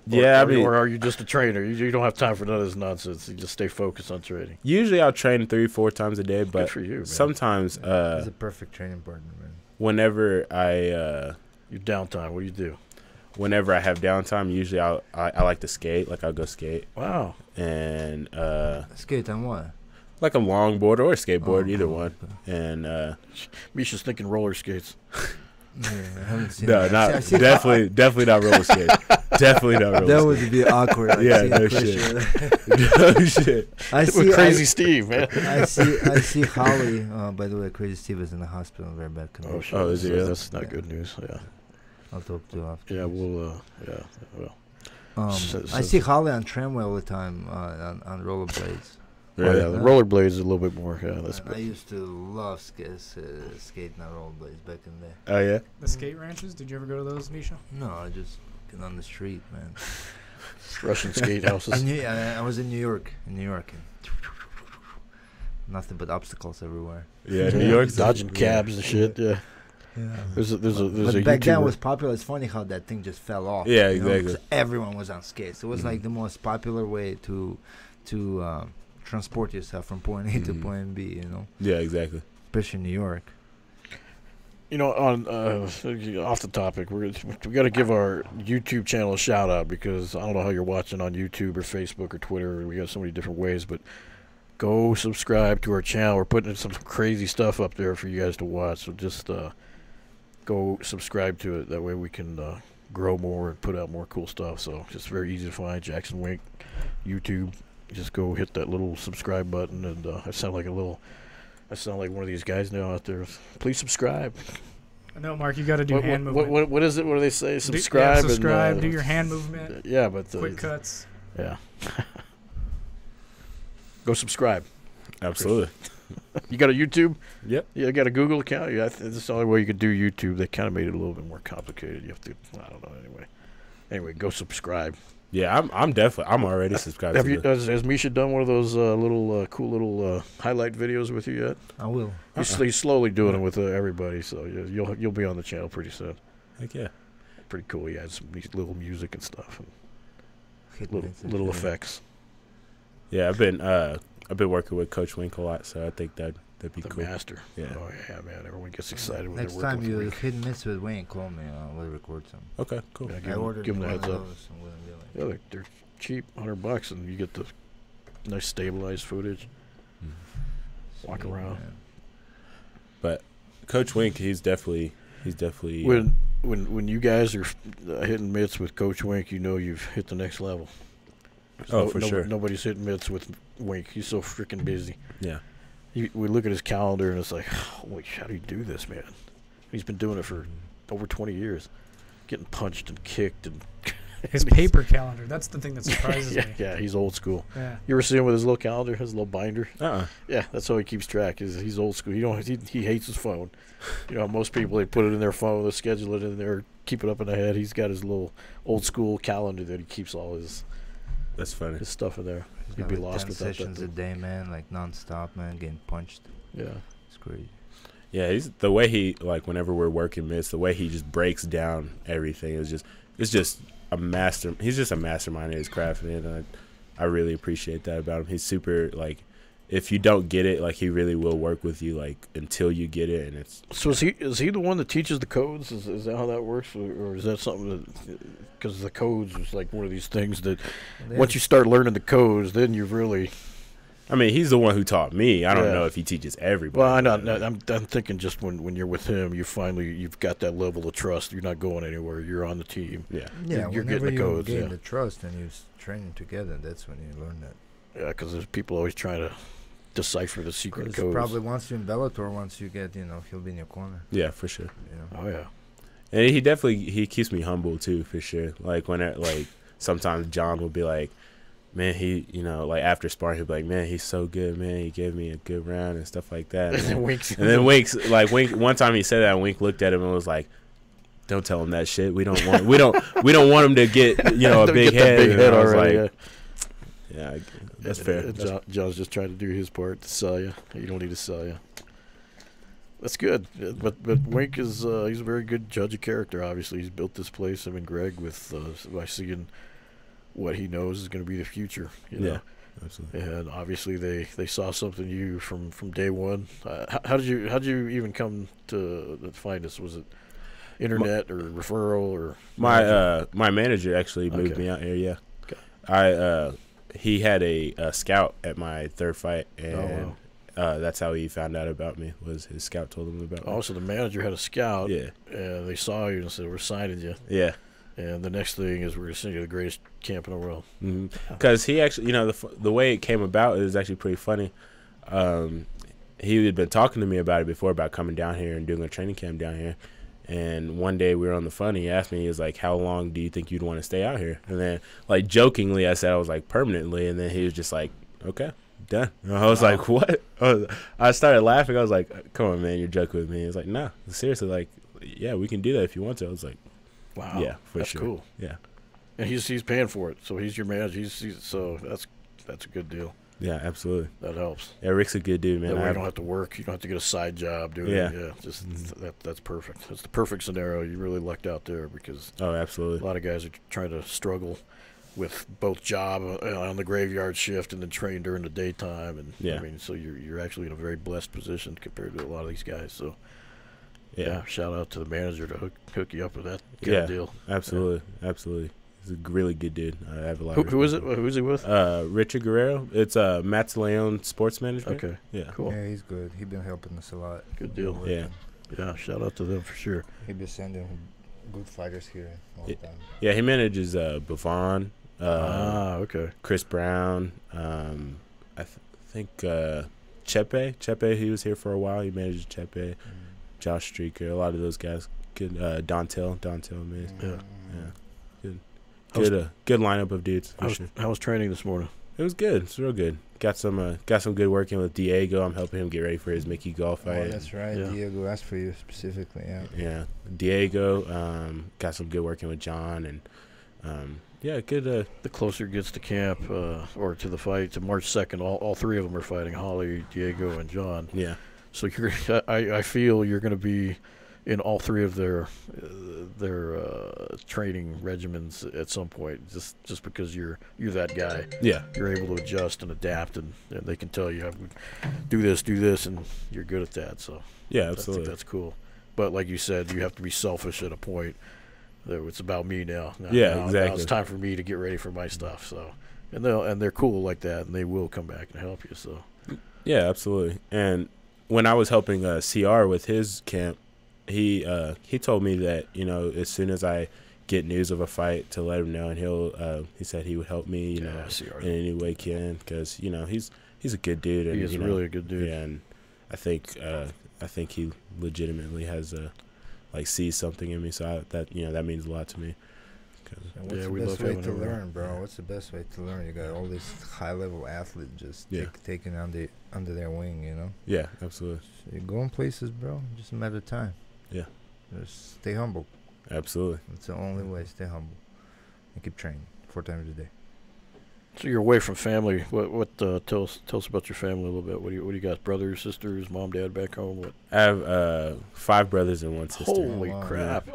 Yeah, I mean, or are you just a trainer? You don't have time for none of this nonsense. You just stay focused on training. usually I'll train 3-4 times a day, Good but for you, man. sometimes He's a perfect training partner, man. whenever I Your downtime. What do you do? whenever I have downtime, usually I like to skate. Like I'll go skate Wow. and Skate on what? like a longboard or a skateboard, Oh, either oh, one. okay. And Misha's thinking roller skates. Yeah, I haven't seen No, that. not definitely not roller skating. Definitely not roller That skating. would be awkward. Like, Yeah, seeing no Christian. No shit. I see With Crazy Steve, man. I see Holly. By the way, Crazy Steve is in the hospital in very bad Oh, condition. shit. Oh, is he really? That's not good news. Yeah. I'll talk to you after. Yeah, we'll, yeah. Well. I see Holly on tramway all the time on rollerblades. Oh, yeah, the rollerblades is a little bit more. Yeah, that's. I used to love skating on rollerblades back in the day. Oh yeah. The skate ranches. Did you ever go to those, Misha? No, I just get on the street, man. Russian skate houses. I was in New York. And nothing but obstacles everywhere. Yeah, New York. Dodging cabs and shit. Yeah. Yeah. There's a But back then YouTuber. it was popular. It's funny how that thing just fell off. Yeah, you know, exactly. 'cause everyone was on skates. It was like the most popular way to transport yourself from point A to point B. You know, Yeah, exactly. especially in New York. You know, on off the topic, we got to give our YouTube channel a shout out because I don't know how you're watching on YouTube or Facebook or Twitter. We got so many different ways, but go subscribe to our channel. We're putting some crazy stuff up there for you guys to watch. So just go subscribe to it. That way we can grow more and put out more cool stuff. So just very easy to find. Jackson Wink, YouTube. Just go hit that little subscribe button, and I sound like one of these guys now out there. Please subscribe. No, Mark, you got to do hand movement. What is it? What do they say? Yeah, Subscribe. subscribe. And, Do your hand movement. yeah, but Quick cuts. Yeah. Go subscribe. Absolutely. You got a YouTube? Yep. Yeah, you got a Google account? Yeah, that's the only way you could do YouTube. They kind of made it a little bit more complicated. You have to. I don't know. Anyway, go subscribe. Yeah, I'm already subscribed. Have to you? the- Has Misha done one of those cool little highlight videos with you yet? I will. He's slowly doing them with everybody, so you'll be on the channel pretty soon. Heck yeah. Pretty cool. He has some little music and stuff, and Hit little effects. Yeah, I've been working with Coach Wink a lot, so I think that'd be The cool. master. Yeah. Oh yeah, man. Everyone gets excited when Next they're working time you with Wink. hit and miss with Wayne, call me. We'll record some. Okay, cool. Yeah, I give ordered them the one heads of up. those and wouldn't be like- Yeah, they're cheap, $100, and you get the nice stabilized footage. Walk Sweet, around. man. But Coach Wink, he's definitely. When you guys are hitting mitts with Coach Wink, you know you've hit the next level. 'Cause Oh, for sure. Nobody's hitting mitts with Wink. He's so freaking busy. Yeah. We look at his calendar and it's like, holy, how do you do this, man? He's been doing it for over 20 years, getting punched and kicked and. His paper calendar. That's the thing that surprises me. Yeah, he's old school. Yeah. You ever see him with his little calendar, his little binder? Uh-uh. Yeah, that's how he keeps track. He's old school. He hates his phone. You know, most people, they put it in their phone, they schedule it in there, keep it up in the head. He's got his little old school calendar that he keeps all his That's funny. stuff in there. He's You'd got be like lost 10 without that sessions a thing. day, man, like non-stop, man, getting punched. Yeah. It's crazy. Yeah, he's the way he whenever we're working mitts, the way he just breaks down everything is just a master. He's just a mastermind in his craft, man. And I really appreciate that about him. He's super if you don't get it, he really will work with you until you get it, and it's. So is he the one that teaches the codes? Is that how that works, or is that something that because the codes is like one of these things that once you start learning the codes, then you really. I mean, he's the one who taught me. I don't Yeah. know if he teaches everybody. Well, I'm thinking just when you're with him, you've got that level of trust. You're not going anywhere. You're on the team. Yeah. Yeah, You're whenever getting the codes, gain yeah. the trust and you training together, that's when you learn that. Yeah, because there's people always trying to decipher the secret 'Cause codes. probably once you in Bellator, once you get, he'll be in your corner. Yeah, for sure. Oh yeah. And he keeps me humble too, for sure. Sometimes John will be like, man, he, after sparring, he'll be like, man, he's so good, man. He gave me a good round and stuff like that. And then Wink's. And then Wink's Wink. One time he said that, and Wink looked at him and was like, "Don't tell him that shit. We don't want him to get a Don't big get that head." big And head I was already. like, yeah, that's fair. John's just trying to do his part to sell you. You don't need to sell you. That's good. But Wink is he's a very good judge of character. Obviously, he's built this place. With by seeing what he knows is going to be the future. You know? Yeah, absolutely. And obviously they saw something in you from day one. How did you even come to find us? Was it internet or referral or My manager actually moved Okay. me out here. Yeah, Okay. he had a scout at my third fight, and wow. that's how he found out about me. Was his scout told him about me. Oh, so the manager had a scout. Yeah. And they saw you and said, "We're signing you." Yeah. And the next thing is we're going to send you the greatest camp in the world. Because he actually, the way it came about is actually pretty funny. He had been talking to me about it before, about coming down here and doing a training camp down here. And one day we were on the phone, and he asked me, he was like, "How long do you think you'd want to stay out here?" And then, like, jokingly, I said I was like, permanently. And then he was just like, "Okay, done." And I was like, "What?" I started laughing. I was like, "Come on, man, you're joking with me." He was like, "No, seriously, like, yeah, we can do that if you want to." I was like, "Wow, yeah, for that's sure." Cool. Yeah, and he's paying for it, so he's your manager. So that's a good deal. Yeah, absolutely. That helps. Yeah, Rick's a good dude, man. That way you don't have to work. You don't have to get a side job doing it. Yeah, just that's perfect. That's the perfect scenario. You really lucked out there because absolutely. A lot of guys are trying to struggle with both job on the graveyard shift and then train during the daytime. And I mean, so you're actually in a very blessed position compared to a lot of these guys. So yeah, shout out to the manager to hook you up with that good deal. Absolutely, absolutely. He's a really good dude. I have a lot. Who is it? Who's he with? Richard Guerrero. It's Matt Leone Sports Management. Okay. Yeah. Cool. Yeah, he's good. He's been helping us a lot. Good deal. Yeah. Yeah. Shout out to them for sure. He been sending good fighters here all the time. Yeah, he manages Bavon. Okay. Chris Brown. I think Chepe. Chepe. He was here for a while. He managed Chepe. Josh Streaker. A lot of those guys. Good. Dontel. Man. Yeah. Good lineup of dudes. How was training this morning? It was good. It's real good. Got some good working with Diego. I'm helping him get ready for his Mickey golf fight. Oh, that's right. Yeah. Diego asked for you specifically. Yeah. Yeah. Diego. Got some good working with John and good. The closer it gets to camp or to the fight, to March 2nd, all three of them are fighting: Holly, Diego, and John. Yeah. So I feel you're going to be in all three of their training regimens at some point, just because you're that guy. Yeah. You're able to adjust and adapt, and they can tell you, do this, and you're good at that. So yeah, absolutely, absolutely. that's cool. But like you said, you have to be selfish at a point. It's about me now. Now exactly. Now it's time for me to get ready for my stuff. So, and they're cool like that, and they will come back and help you. So, yeah, absolutely. And when I was helping CR with his camp, he told me that as soon as I get news of a fight to let him know, and he said he would help me in any way he can, because he's a good dude, and he's really a good dude. Yeah, and I think he legitimately has sees something in me, so that means a lot to me. What's the best way to learn, bro? What's the best way to learn? You got all these high-level athletes just taken under their wing, Yeah, absolutely. So you're going places, bro. Just a matter of time. Yeah. Just stay humble. Absolutely. That's the only way. Stay humble and keep training 4 times a day. So you're away from family. What tell us about your family a little bit. What do you got? Brothers, sisters, mom, dad back home? What? I have 5 brothers and 1 sister. Holy crap!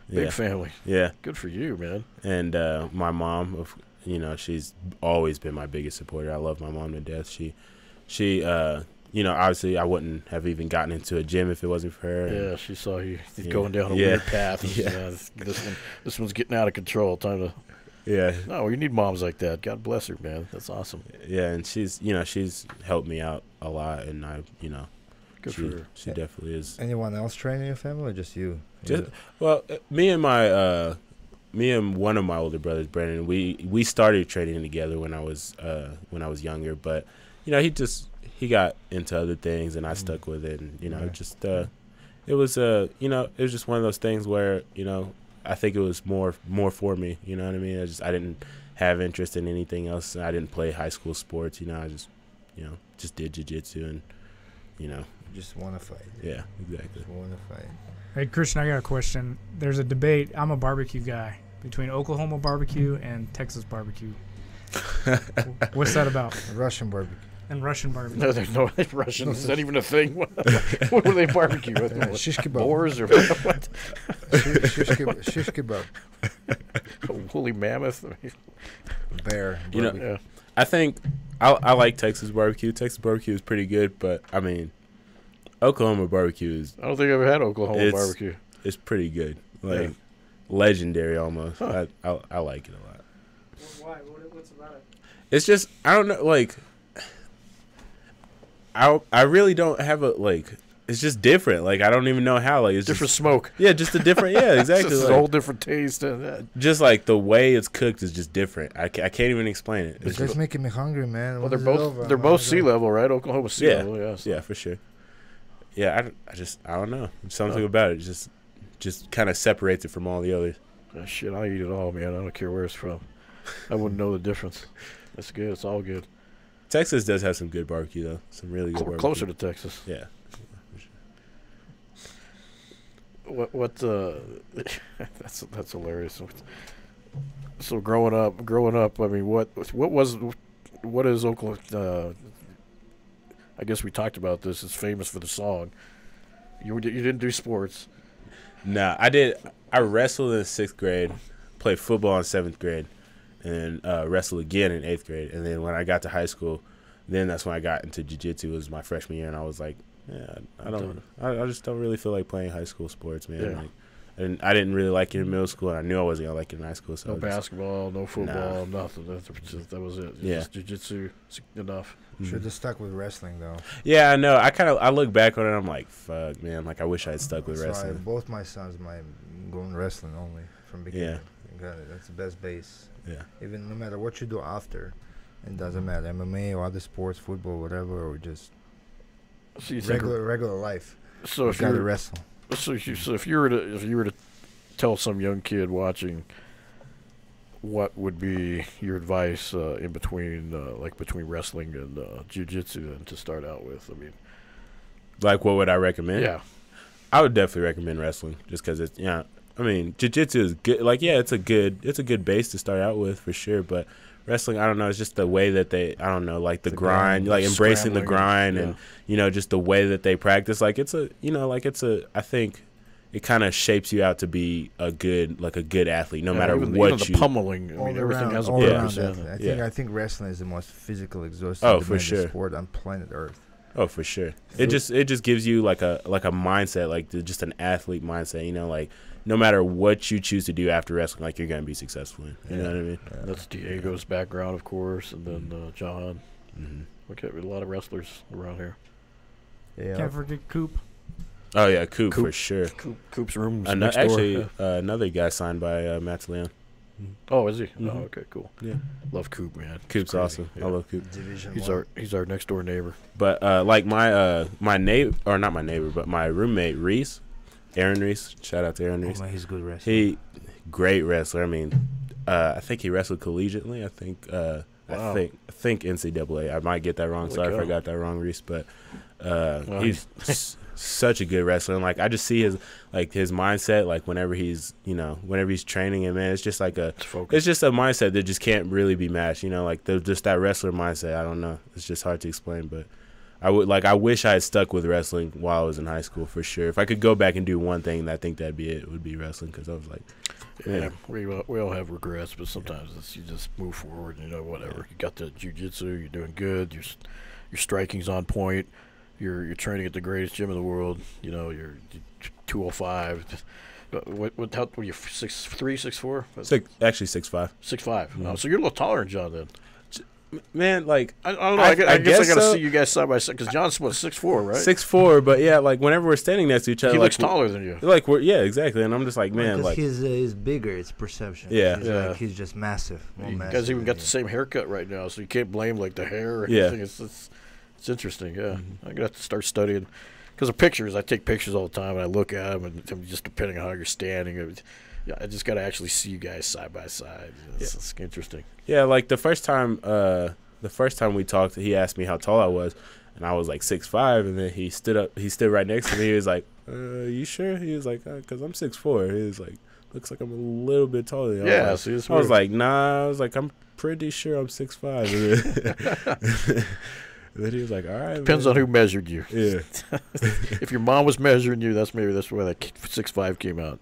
Big family. Yeah. Good for you, man. And my mom, she's always been my biggest supporter. I love my mom to death. She obviously I wouldn't have even gotten into a gym if it wasn't for her. Yeah, she saw you going down a weird path. This one's getting out of control. Time to. Yeah. No, you need moms like that. God bless her, man. That's awesome. Yeah, and she's helped me out a lot, and Good for her. She definitely is. Anyone else train in your family, or just you? Me and one of my older brothers, Brandon, we started training together when I was younger, but he got into other things, and I stuck with it, and it was just one of those things where I think it was more for me. You know what I mean? I didn't have interest in anything else. I didn't play high school sports. I just did jiu-jitsu and just want to fight. Yeah, exactly. Just want to fight. Hey, Christian, I got a question. There's a debate. I'm a barbecue guy between Oklahoma barbecue and Texas barbecue. What's that about? Russian barbecue. And Russian barbecue. No, there's no Russian. Is that even a thing? What do they barbecue with? Shish kebab. Boars or what? Shish kebab. Woolly mammoth. Bear. Yeah. I think I like Texas barbecue. Texas barbecue is pretty good, but I mean, Oklahoma barbecue is. I don't think I've ever had Oklahoma barbecue. It's pretty good, legendary almost. Huh. I like it a lot. Why? What's about it? It's just I don't know, I really don't have a like. It's just different. Like I don't even know how. Like it's different just, smoke. Yeah, just a different. Yeah, exactly. It's like, a whole different taste. Just like the way it's cooked is just different. I can't even explain it. It's just making me hungry, man. Well, they're both sea level, right? Oklahoma's sea level. Yeah, so. Yeah, for sure. Yeah, I don't know. Something about it just kind of separates it from all the others. Shit, I eat it all, man. I don't care where it's from. I wouldn't know the difference. That's good. It's all good. Texas does have some good barbecue though. Some really good barbecue. Closer to Texas. Yeah. What that's hilarious. So growing up, I mean, what is Oklahoma? I guess we talked about this. It's famous for the song. You didn't do sports. Nah, I did. I wrestled in 6th grade, played football in 7th grade, and wrestled again in 8th grade. And then when I got to high school, then that's when I got into jiu-jitsu. It was my freshman year, and I was like, yeah, I just don't really feel like playing high school sports, man. Yeah. Like, and I didn't really like it in middle school, and I knew I wasn't gonna like it in high school. So no basketball, no football, nothing. That was it. Yeah, jiu-jitsu enough. Should have stuck with wrestling though. Yeah, I know. I look back on it, I'm like, fuck, man. Like I wish I had stuck with wrestling. Both my sons might go in wrestling only from beginning. Yeah, that's the best base. Yeah. Even no matter what you do after, it doesn't matter. MMA or other sports, football, whatever, or just regular life. So if you gotta wrestle. So if you were to tell some young kid watching, what would be your advice in between between wrestling and jiu-jitsu and to start out with? I mean, like what would I recommend? Yeah, I would definitely recommend wrestling just because it's I mean, jiu-jitsu is good. Like it's a good base to start out with for sure, but wrestling, I don't know, it's just the way that they, I don't know, like the grind, like embracing the grind and, just the way that they practice. Like I think it kind of shapes you out to be a good athlete, no matter what even the pummeling. I mean, everything has a purpose. I think wrestling is the most physical, exhausting sport on planet Earth. Oh, for sure. It just gives you like a mindset, like just an athlete mindset, like no matter what you choose to do after wrestling, like you're going to be successful in. You know what I mean? That's Diego's background, of course, and then John. Mm-hmm. Okay, we have a lot of wrestlers around here. Yeah. Can't forget Coop. Oh, yeah, Coop for sure. Coop's room next door. Another guy signed by Matt Leon. Oh, is he? Mm-hmm. Oh, okay, cool. Yeah, love Coop, man. Coop's awesome. Yeah. I love Coop. He's our next door neighbor. But like my neighbor, or not my neighbor, but my roommate Reese, Aaron Reese. Shout out to Aaron Reese. Man, he's a good wrestler. Great wrestler. I mean, I think he wrestled collegiately. I think wow. I think NCAA. I might get that wrong. Sorry if I got that wrong, Reese. But he's such a good wrestler. And like I just see his mindset, like whenever he's training, and man, it's just like it's just a mindset that just can't really be matched. Like just that wrestler mindset. I don't know. It's just hard to explain, but I wish I had stuck with wrestling while I was in high school for sure. If I could go back and do one thing, I think that'd be it. It would be wrestling, because I was like, yeah, we all have regrets, but sometimes you just move forward. Whatever. You got the jiu-jitsu. You're doing good. Your striking's on point. You're training at the greatest gym in the world. You're 205. What? How were you? 6'3", 6'4"? Actually 6'5". 6'5". Mm-hmm. Oh, so you're a little taller than John then. Man, like I don't know. I guess I gotta see you guys side by side, because John's 6'4", right? 6'4", but yeah, like whenever we're standing next to each other, he looks taller than you. Like exactly, and I'm just like, man, like he's bigger. It's perception. Yeah, he's just massive. You guys even got the same haircut right now, so you can't blame like the hair or anything. It's interesting. Yeah, Mm-hmm. I'm gonna have to start studying, because of pictures. I take pictures all the time, and I look at them, and just depending on how you're standing. I just gotta actually see you guys side by side. It's interesting. Yeah, like the first time we talked, he asked me how tall I was, and I was like 6'5", and then he stood right next to me. He was like, you sure? He was like, because I'm 6'4". He was like, looks like I'm a little bit taller than you. Yeah, I was like, nah. I was like, I'm pretty sure I'm 6'5". And then he was like, all right. Depends on who measured you. Yeah. If your mom was measuring you, that's where that 6'5" came out.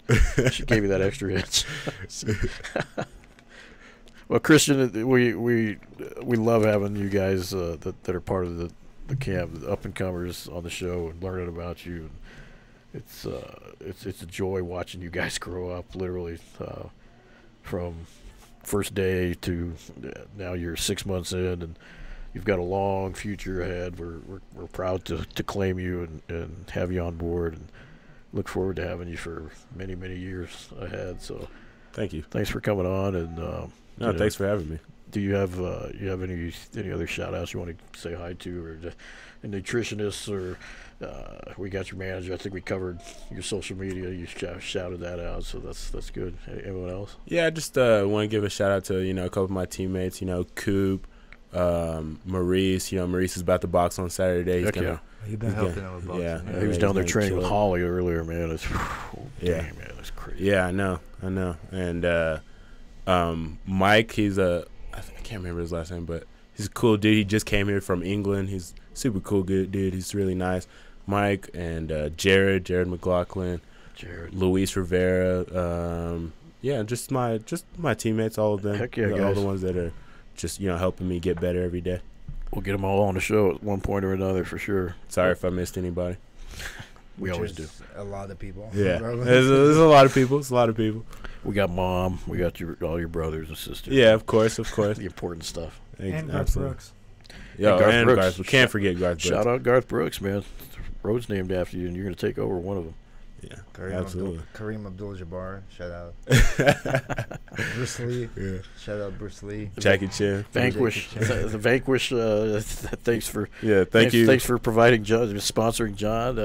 She gave you that extra inch. Well, Christian, we love having you guys that are part of the camp, the up and comers on the show, and learning about you. It's a joy watching you guys grow up, literally, from first day to now you're 6 months in, and you've got a long future ahead. We're proud to claim you and have you on board, and look forward to having you for many, many years ahead. So thank you. Thanks for coming on. And no, thanks for having me. Do you have any other shout outs you want to say hi to, or a nutritionist, or we got your manager? I think we covered your social media. You shouted that out, so that's good. Anyone else? Yeah, I just want to give a shout out to a couple of my teammates. Coop, Maurice. Maurice is about to box on Saturday. He's gonna. You've been helping him with boxing. Yeah, he was down there training with Holly earlier, man. It's man, that's crazy. Yeah, I know. And Mike, he's I can't remember his last name, but he's a cool dude. He just came here from England. He's super cool, good dude. He's really nice. Mike and Jared McLaughlin, Luis Rivera. Just my teammates, all of them. Heck yeah, all the ones that are just helping me get better every day. We'll get them all on the show at one point or another for sure. Sorry if I missed anybody. We always do. A lot of people. Yeah, there's a lot of people. It's a lot of people. We got Mom. We got all your brothers and sisters. Yeah, of course. The important stuff. And Garth Brooks. Yo, and Garth Brooks. We can't forget Garth Brooks. Shout out Garth Brooks, man. The road's named after you, and you're going to take over one of them. Yeah, absolutely. Kareem Abdul-Jabbar, shout out. Bruce Lee, shout out Bruce Lee. Jackie Chan. Vanquish, the Vanquish. Thanks for thank you. Thanks for providing John, sponsoring John.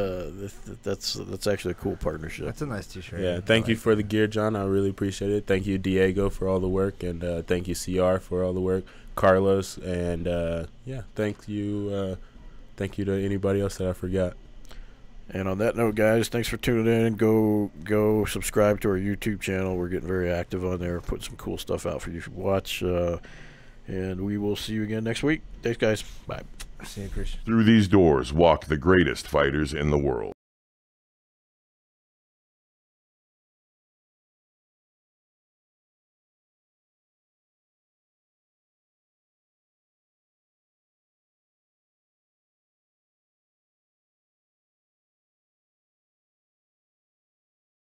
That's actually a cool partnership. That's a nice T-shirt. Yeah, thank you for the gear, John. I really appreciate it. Thank you, Diego, for all the work, and thank you, CR, for all the work. Carlos, and thank you to anybody else that I forgot. And on that note, guys, thanks for tuning in. Go subscribe to our YouTube channel. We're getting very active on there, putting some cool stuff out for you to watch. And we will see you again next week. Thanks, guys. Bye. See you, Christian. Through these doors walk the greatest fighters in the world.